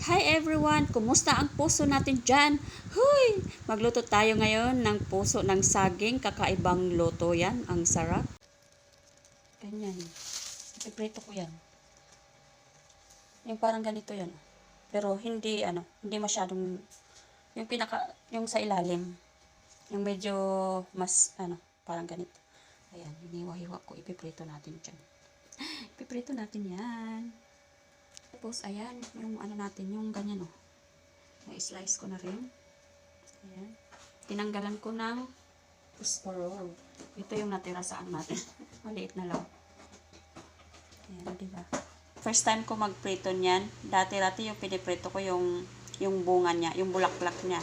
Hi everyone! Kumusta ang puso natin dyan? Huy! Magluto tayo ngayon ng puso ng saging. Kakaibang luto yan. Ang sarap. Ganyan. Ipiprito ko yan. Yung parang ganito yan. Pero hindi masyadong, yung sa ilalim. Yung medyo mas, parang ganito. Ayan, hiniwa-hiwa ko. Ipiprito natin dyan. Ipiprito natin yan. Tapos, ayan, yung natin, yung ganyan, na-slice ko na rin. Ayan. Tinanggalan ko ng phosphorol. Ito yung natira sa natin. Maliit na lang. Ayan, diba? First time ko magprito niyan. Dati-dati yung piniprito ko yung bunga niya, yung bulaklak niya.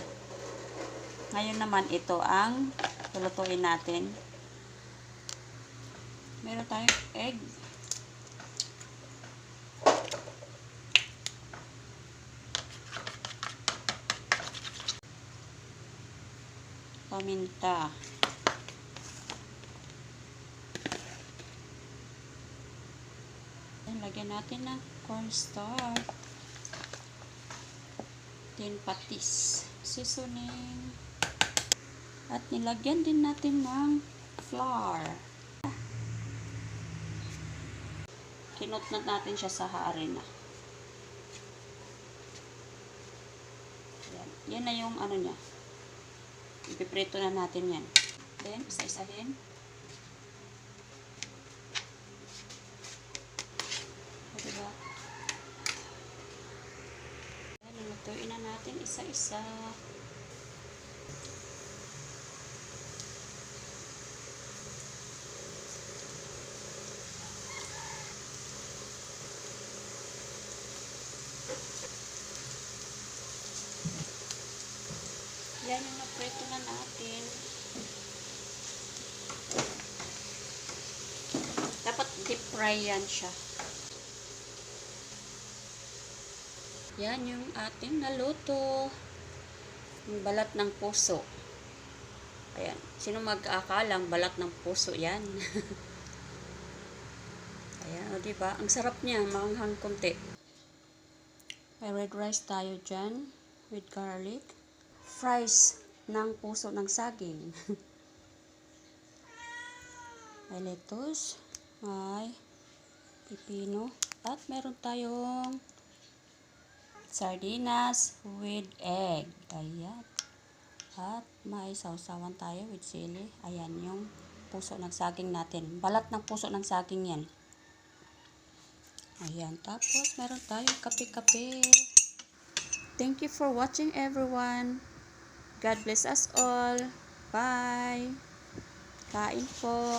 Ngayon naman, ito ang lulutuin natin. Meron tayong egg. Paminta. Lagyan natin ng cornstarch. Then patis. Seasoning. At nilagyan din natin ng flour. Kinutnot natin siya sa harina. Yan. Yan na yung niya. Ipiprito na natin yan. Then, isa-isahin. Diba? Yan, nilutuin na natin isa-isa. Yan yung naprito na natin. Dapat deep fry yan siya. Yan yung ating naluto. Yung balat ng puso. Ayan. Sino mag-aakalang balat ng puso yan? Ayan, o diba? Ang sarap niya. Maanghang konti. May red rice tayo dyan. With garlic. Fries ng puso ng saging. May lettuce. May pipino. At meron tayong sardinas with egg. Ayan. At may sausawan tayo with sili. Ayan yung puso ng saging natin. Balat ng puso ng saging yan. Ayan. Tapos meron tayong kape-kape. Thank you for watching everyone. God bless us all. Bye. Kain po.